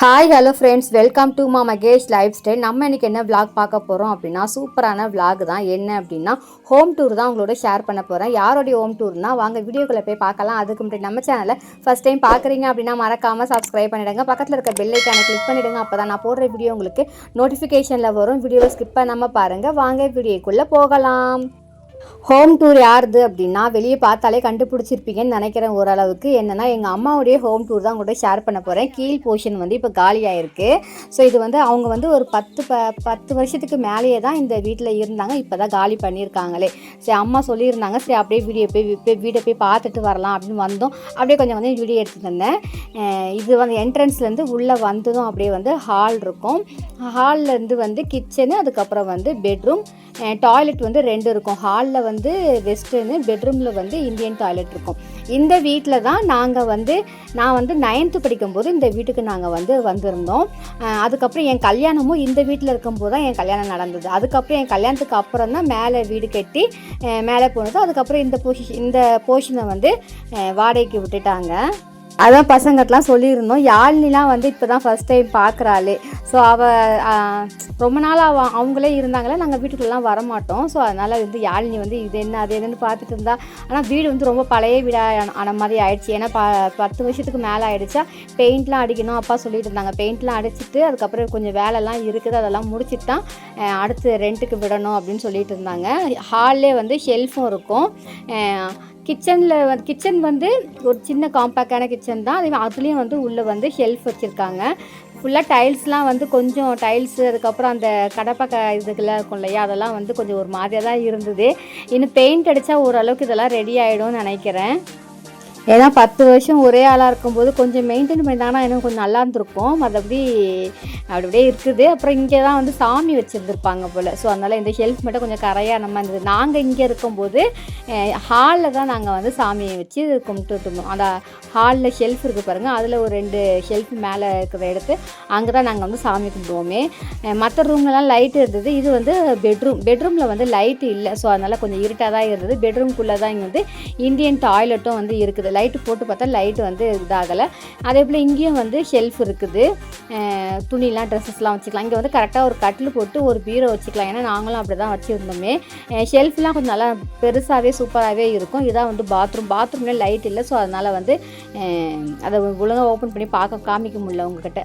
Hi hello friends, welcome to Mahesh life style. நம்ம இன்றைக்கி என்ன விளாக் பார்க்க போகிறோம் அப்படின்னா, சூப்பரான விளாக் தான். என்ன அப்படின்னா, ஹோம் டூர் தான் உங்களோட ஷேர் பண்ண போகிறேன். யாரோடைய ஹோம் டூர்னால் வாங்க வீடியோக்குள்ளே போய் பார்க்கலாம். அதுக்கு முன்னாடி நம்ம சேனலை ஃபஸ்ட் டைம் பார்க்குறீங்க அப்படின்னா மறக்காமல் சப்ஸ்கிரைப் பண்ணிவிடுங்க. பக்கத்தில் இருக்க பெல் ஐக்கானை கிளிக் பண்ணிவிடுங்க. அப்போ தான் நான் போடுற வீடியோ உங்களுக்கு நோட்டிஃபிகேஷனில் வரும். வீடியோவை ஸ்கிப் பண்ணாமல் பாருங்கள். வாங்க வீடியோக்குள்ளே போகலாம். ஹோம் டூர் யாருது அப்படின்னா, வெளியே பார்த்தாலே கண்டுபிடிச்சிருப்பீங்கன்னு நினைக்கிறேன் ஓரளவுக்கு. என்னென்னா, எங்கள் அம்மாவுடைய ஹோம் டூர் தான் உங்கள்கிட்ட ஷேர் பண்ண போகிறேன். கீழ் போர்ஷன் வந்து இப்போ காலியாக இருக்குது. ஸோ இது வந்து அவங்க வந்து ஒரு 10 வருஷத்துக்கு மேலேயே தான் இந்த வீட்டில் இருந்தாங்க. இப்போ தான் காலி பண்ணியிருக்காங்களே. சரி, அம்மா சொல்லியிருந்தாங்க, சரி அப்படியே வீடை போய் பார்த்துட்டு வரலாம் அப்படின்னு வந்தோம். அப்படியே கொஞ்சம் வீடியோ எடுத்துகிட்டு இருந்தேன். இது வந்து என்ட்ரன்ஸ்லேருந்து உள்ளே வந்ததும் அப்படியே வந்து ஹால் இருக்கும். ஹால்லேருந்து வந்து கிச்சனு, அதுக்கப்புறம் வந்து பெட்ரூம், டாய்லெட் வந்து 2 இருக்கும். ஹாலில் வந்து வெஸ்டர்னு, பெட்ரூமில் வந்து இந்தியன் டாய்லெட் இருக்கும். இந்த வீட்டில் தான் நான் வந்து 9th படிக்கும்போது இந்த வீட்டுக்கு நாங்கள் வந்திருந்தோம். அதுக்கப்புறம் என் கல்யாணமும் இந்த வீட்டில் இருக்கும்போது தான் என் கல்யாணம் நடந்தது. அதுக்கப்புறம் என் கல்யாணத்துக்கு அப்புறம் தான் மேலே வீடு கட்டி மேலே போனது. அதுக்கப்புறம் இந்த போர்ஷனை வந்து வாடகைக்கு விட்டுட்டாங்க. அதான் பசங்கள்லாம் சொல்லியிருந்தோம், யாழ்னிலாம் வந்து இப்போ தான் ஃபஸ்ட் டைம் பார்க்குறாளே. ஸோ ரொம்ப நாள் அவங்களே இருந்தாங்களே, நாங்கள் வீட்டுக்குள்ளெலாம் வரமாட்டோம். ஸோ அதனால் வந்து யாழ்னி வந்து இது என்ன அது என்னன்னு பார்த்துட்டு இருந்தா. ஆனால் வீடு வந்து ரொம்ப பழைய வீடாக ஆன மாதிரி ஆயிடுச்சு. ஏன்னா 10 வருஷத்துக்கு மேலே ஆகிடுச்சா. பெயிண்ட்லாம் அடிக்கணும் அப்பா சொல்லிட்டு இருந்தாங்க. பெயிண்ட்லாம் அடிச்சுட்டு அதுக்கப்புறம் கொஞ்சம் வேலைலாம் இருக்குது, அதெல்லாம் முடிச்சுட்டு தான் அடுத்து ரெண்ட்டுக்கு விடணும் அப்படின்னு சொல்லிட்டு இருந்தாங்க. ஹால்லே வந்து ஷெல்ஃபும் இருக்கும். கிச்சன் வந்து ஒரு சின்ன காம்பேக்டான கிச்சன் தான். அதுலேயும் வந்து உள்ளே வந்து ஷெல்ஃப் வச்சுருக்காங்க. ஃபுல்லாக டைல்ஸ்லாம் வந்து கொஞ்சம் டைல்ஸு, அதுக்கப்புறம் அந்த இதுக்கெல்லாம் இருக்கும் இல்லையா, அதெல்லாம் வந்து கொஞ்சம் ஒரு மாதிரியாக தான் இருந்தது. இன்னும் பெயிண்ட் அடித்தா ஓரளவுக்கு இதெல்லாம் ரெடி ஆகிடும்னு நினைக்கிறேன். ஏன்னா 10 வருஷம் ஒரே ஆளாக இருக்கும்போது கொஞ்சம் மெயின்டைன் பண்ணிட்டாங்கன்னா இன்னும் கொஞ்சம் நல்லா இருந்திருக்கும். மற்றபடி அப்படியே இருக்குது. அப்புறம் இங்கே தான் வந்து சாமி வச்சுருந்துருப்பாங்க போல். ஸோ அதனால் இந்த ஷெல்ஃப் மட்டும் கொஞ்சம் கரையாக நம்ம இருந்தது. நாங்கள் இங்கே இருக்கும்போது ஹாலில் தான் நாங்கள் வந்து சாமியை வச்சு கும்பிட்டுட்டு இருந்தோம். அந்த ஹாலில் ஷெல்ஃப் இருக்குது பாருங்கள், அதில் ஒரு 2 ஷெல்ஃப் மேலே இருக்கிறத எடுத்து அங்கே தான் நாங்கள் வந்து சாமி கும்பிடுவோமே. மற்ற ரூம்லலாம் லைட்டு இருந்தது. இது வந்து பெட்ரூமில் வந்து லைட்டு இல்லை. ஸோ அதனால் கொஞ்சம் இருட்டாக தான் இருந்தது. பெட்ரூம்குள்ளே தான் இங்கே வந்து இந்தியன் டாய்லெட்டும் வந்து இருக்குது. லைட்டு போட்டு பார்த்தா லைட்டு வந்து இதாகலை. அதே போல் இங்கேயும் வந்து ஷெல்ஃப் இருக்குது. துணிலாம் ட்ரெஸ்ஸஸ்லாம் வச்சுக்கலாம். இங்கே வந்து கரெக்டாக ஒரு கட்டில் போட்டு ஒரு பீரோ வச்சுக்கலாம். ஏன்னா நாங்களும் அப்படி தான் வச்சுருந்தோமே. ஷெல்ஃப்லாம் கொஞ்சம் நல்லா பெருசாகவே சூப்பராகவே இருக்கும். இதான் வந்து பாத்ரூம்லேயே லைட் இல்லை. ஸோ அதனால் வந்து அதை ஒழுங்காக ஓப்பன் பண்ணி காமிக்க முடியல உங்ககிட்ட.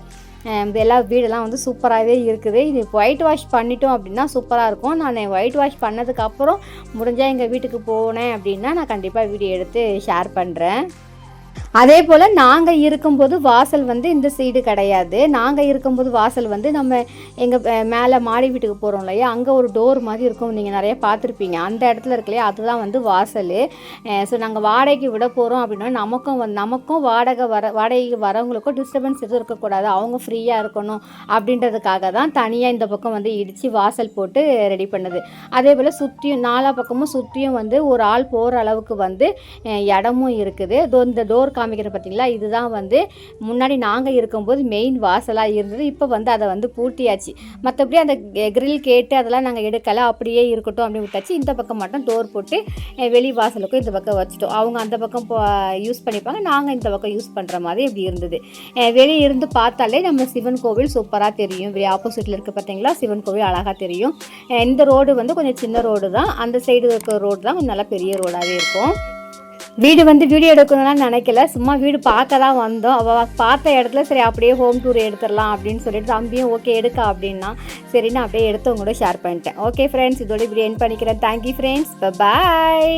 எல்லா வீடெல்லாம் வந்து சூப்பராகவே இருக்குது. இது ஒயிட் வாஷ் பண்ணிட்டோம் அப்படின்னா சூப்பராக இருக்கும். நான் ஒயிட் வாஷ் பண்ணதுக்கப்புறம் முடிஞ்சால் எங்கள் வீட்டுக்கு போனேன் அப்படின்னா நான் கண்டிப்பாக வீடியோ எடுத்து ஷேர் பண்ணுறேன். அதே போல் நாங்கள் இருக்கும்போது வாசல் வந்து இந்த சைடு கிடையாது. நாங்கள் இருக்கும்போது வாசல் வந்து நம்ம எங்கள் மேலே மாடி வீட்டுக்கு போகிறோம் இல்லையா, அங்கே ஒரு டோர் மாதிரி இருக்கும். நீங்கள் நிறைய பார்த்துருப்பீங்க. அந்த இடத்துல இருக்கு இல்லையா, அதுதான் வந்து வாசல். ஸோ நாங்கள் வாடகைக்கு விட போகிறோம் அப்படின்னா நமக்கும் வாடகைக்கு வரவங்களுக்கும் டிஸ்டர்பன்ஸ் எதுவும் இருக்கக்கூடாது, அவங்க ஃப்ரீயாக இருக்கணும் அப்படின்றதுக்காக தான் தனியாக இந்த பக்கம் வந்து இடித்து வாசல் போட்டு ரெடி பண்ணுது. அதே போல் சுற்றியும் 4 பக்கமும் சுற்றியும் வந்து ஒரு ஆள் போகிற அளவுக்கு வந்து இடமும் இருக்குது. இந்த டோர் காமிக்கிற பார்த்தீங்களா, இதுதான் வந்து முன்னாடி நாங்கள் இருக்கும்போது மெயின் வாசலாக இருந்தது. இப்போ வந்து அதை வந்து பூட்டியாச்சு. மற்றபடி அந்த கிரில் கேட்டு அதெல்லாம் நாங்கள் எடுக்கலை, அப்படியே இருக்கட்டும் அப்படின்னு விட்டாச்சு. இந்த பக்கம் மட்டும் டோர் போட்டு வெளி வாசலுக்கும் இந்த பக்கம் வச்சுட்டோம். அவங்க அந்த பக்கம் யூஸ் பண்ணிப்பாங்க, நாங்கள் இந்த பக்கம் யூஸ் பண்ணுற மாதிரி இப்படி இருந்தது. வெளியே இருந்து பார்த்தாலே நம்ம சிவன் கோவில் சூப்பராக தெரியும். வெளியே ஆப்போசிட்டில் இருக்குது பார்த்தீங்களா, சிவன் கோவில் அழகாக தெரியும். இந்த ரோடு வந்து கொஞ்சம் சின்ன ரோடு தான். அந்த சைடு இருக்கிற ரோடு தான் கொஞ்சம் நல்லா பெரிய ரோடாகவே இருக்கும். வீடு வந்து வீடியோ எடுக்கணும்லாம் நினைக்கல, சும்மா வீடு பார்க்க தான் வந்தோம். அவள் பார்த்த இடத்துல சரி அப்படியே ஹோம் டூர் எடுத்துடலாம் அப்படின்னு சொல்லிட்டு தம்பியும் ஓகே எடுக்கா அப்படின்னா சரின்னு அப்படியே எடுத்தவங்க கூட ஷேர் பண்ணிட்டேன். ஓகே ஃப்ரெண்ட்ஸ், இதோட வீடியோ எண்ட் பண்ணிக்கிறேன். தேங்க்யூ ஃப்ரெண்ட்ஸ், பாய்.